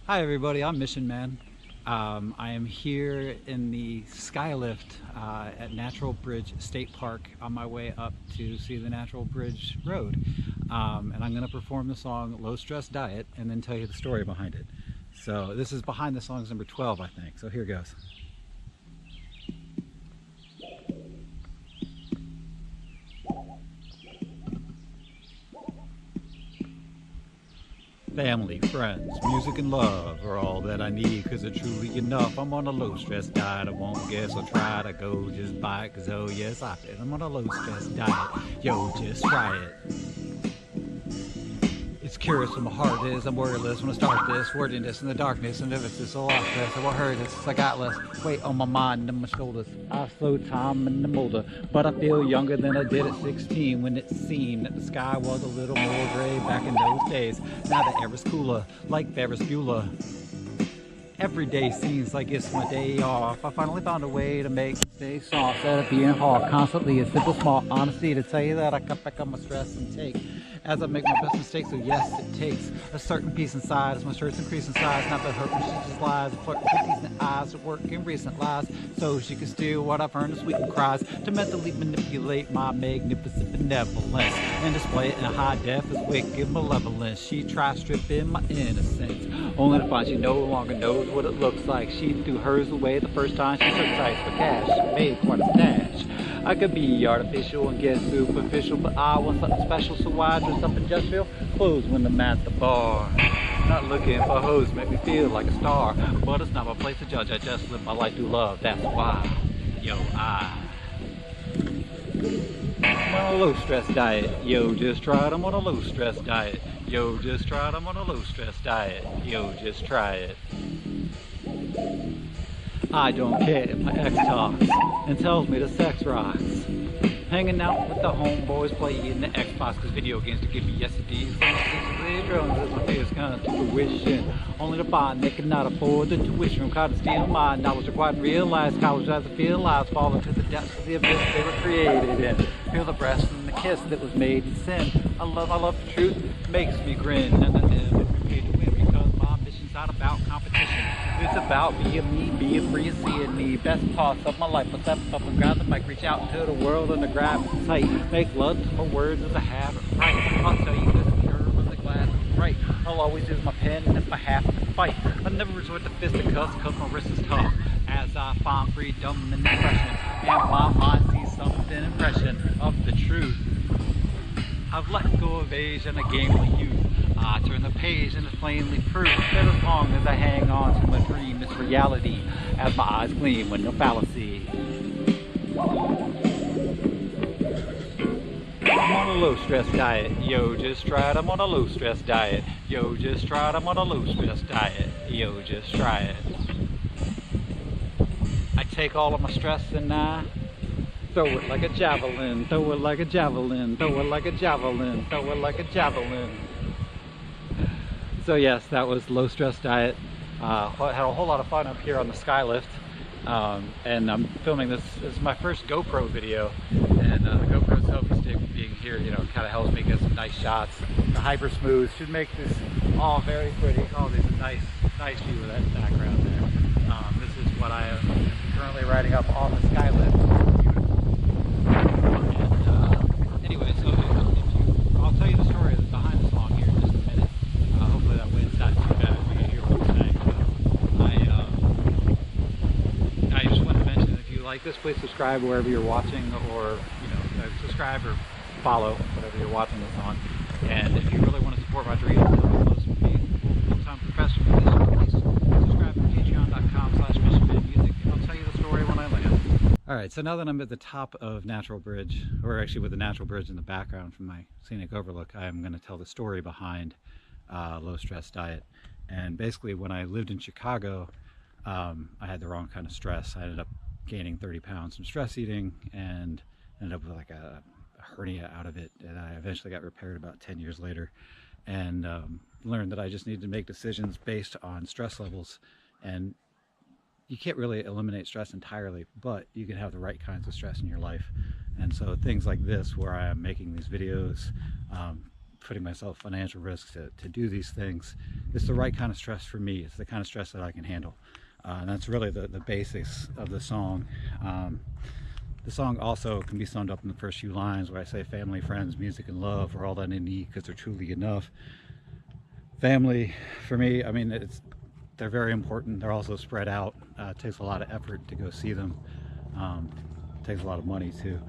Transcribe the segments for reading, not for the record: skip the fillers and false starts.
Hi everybody, I'm Mission Man. I am here in the Skylift at Natural Bridge State Park on my way up to see the Natural Bridge Road. And I'm going to perform the song Low Stress Diet and then tell you the story behind it. So this is behind the songs number 12, I think. So here goes. Family, friends, music, and love are all that I need, cause they're truly enough. I'm on a low stress diet, I won't guess, I'll try to go just buy it, cause oh yes I did. I'm on a low stress diet, yo just try it. It's curious what my heart is, I'm worryless when I start this, wordiness in the darkness, and if it's this a lot stress, I won't hurt this, I got less weight on my mind and my shoulders. I've slowed time and I'm older, but I feel younger than I did at 16 when it seemed that the sky was a little more gray back in those days. Now the air is cooler, like Ferris Bueller. Every day seems like it's my day off. I finally found a way to make stay soft, instead of being hard constantly. A simple, small honesty to tell you that I cut back on my stress and take as I make my best mistakes. So yes, it takes a certain piece inside as my shirts increase in size. Not that hurt when she just lies, flirt with decent eyes at work in recent lies, so she can steal what I've earned and sweeten cries to mentally manipulate my magnificent benevolence and display it in a high def as wicked malevolence. She tries stripping my innocence, only to find she no longer knows what it looks like. She threw hers away the first time she took sights for cash. She made quite a stash. I could be artificial and get superficial, but I want something special, so I dress up and just feel clothes when I'm at the bar. Not looking for hoes make me feel like a star, but it's not my place to judge. I just live my life through love, that's why. Yo, I'm on a low stress diet. Yo, just try it. I'm on a low stress diet. Yo, just try it. I'm on a low stress diet. Yo, just try it. I don't care if my ex talks and tells me the sex rocks. Hanging out with the homeboys playing the Xbox, cause video games to give me yesterdays. Drones as my fears come to fruition, only to find they cannot afford the tuition. I'm caught to steal my knowledge required and realize college as I feel lies fall into the depths of the abyss they were created in. Feel the breast and the kiss that was made in sin. I love the truth, makes me grin. And I never paid to win because my mission's not about competition. It's about being free and seeing me. Best parts of my life. I step up and grab the mic, reach out into the world and to grab it tight. Make love to my words as I have it right. I'll tell you this, pure as a glass of right. I'll always use my pen if I have to fight. I never resort to fisticuffs cause my wrist is tough. As I find freedom and expression, and my mind sees something impression of the truth. I've let go of age and a gamely youth. I turn the page and it's plainly proof that as long as I hang on to my dream, it's reality as my eyes gleam with no fallacy. I'm on a low stress diet, yo just try it. I'm on a low stress diet, yo just try it. I'm on a low stress diet, yo just try it. I take all of my stress and I throw it like a javelin, throw it like a javelin, throw it like a javelin, throw it like a javelin. So yes, that was Low Stress Diet. I had a whole lot of fun up here on the Skylift. And I'm filming this is my first GoPro video. And the GoPro selfie stick being here, you know, kind of helps me get some nice shots. The hyper smooth should make this all very pretty. Oh, there's a nice view of that background there. This is what I am currently riding up on the Skylift. And anyway, so I'll tell you the story behind the song here in just a minute. Hopefully that wind's not too bad for you to hear what I'm saying. I just want to mention, if you like this, please subscribe wherever you're watching, or subscribe or follow whatever you're watching this on. And if you really want to support my dreams, close with me, full-time professor for this, please subscribe to patreon.com/missionmanmusic, and I'll tell you the story when I land. All right, so now that I'm at the top of Natural Bridge, or actually with the Natural Bridge in the background from my scenic overlook, I am going to tell the story behind Low Stress Diet. And basically, when I lived in Chicago, I had the wrong kind of stress. I ended up gaining 30 pounds from stress eating and ended up with like a hernia out of it, and I eventually got repaired about 10 years later, and learned that I just needed to make decisions based on stress levels. And you can't really eliminate stress entirely, but you can have the right kinds of stress in your life. And so things like this, where I am making these videos, putting myself financial risks to do these things. It's the right kind of stress for me. It's the kind of stress that I can handle. And that's really the basics of the song. The song also can be summed up in the first few lines where I say family, friends, music, and love are all that I need because they're truly enough. Family, for me, I mean, they're very important. They're also spread out. It takes a lot of effort to go see them. It takes a lot of money too.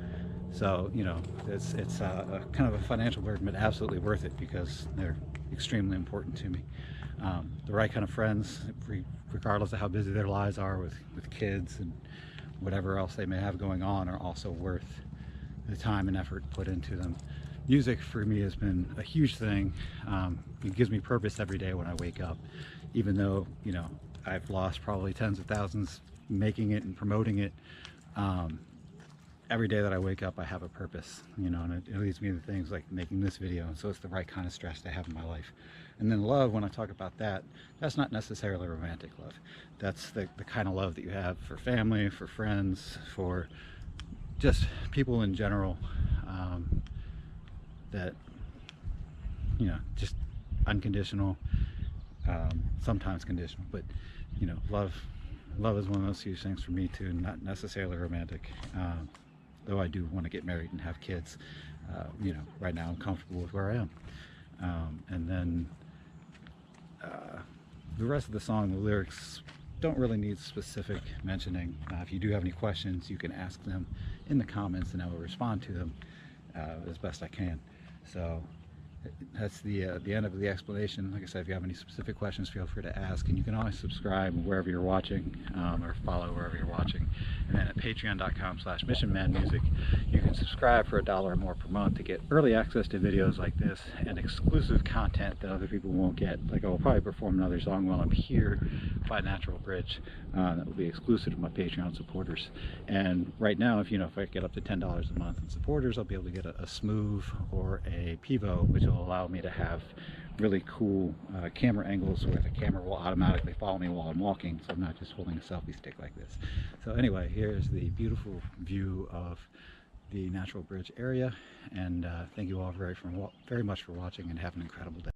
So, you know, it's a kind of a financial burden, but absolutely worth it because they're extremely important to me. The right kind of friends, regardless of how busy their lives are with kids and whatever else they may have going on, are also worth the time and effort put into them. Music for me has been a huge thing. It gives me purpose every day when I wake up, even though, you know, I've lost probably tens of thousands making it and promoting it. Every day that I wake up, I have a purpose, you know, and it leads me to things like making this video. And so it's the right kind of stress to have in my life. And then love, when I talk about that, that's not necessarily romantic love. That's the kind of love that you have for family, for friends, for just people in general, that, you know, just unconditional, sometimes conditional, but, you know, love is one of those huge things for me too, not necessarily romantic. Though I do want to get married and have kids. You know, right now I'm comfortable with where I am. And then the rest of the song, the lyrics don't really need specific mentioning. If you do have any questions, you can ask them in the comments and I will respond to them as best I can. So that's the end of the explanation. Like I said, if you have any specific questions, feel free to ask, and you can always subscribe wherever you're watching, or follow wherever you're watching. And then at patreon.com/missionmanmusic, you can subscribe for $1 or more per month to get early access to videos like this and exclusive content that other people won't get. Like I will probably perform another song while I'm here by Natural Bridge that will be exclusive to my Patreon supporters. And right now, if I get up to $10 a month in supporters, I'll be able to get a Smooth or a Pivo, which will allow me to have really cool camera angles where the camera will automatically follow me while I'm walking, so I'm not just holding a selfie stick like this. So anyway, here's the beautiful view of the Natural Bridge area, and thank you all very much for watching, and have an incredible day.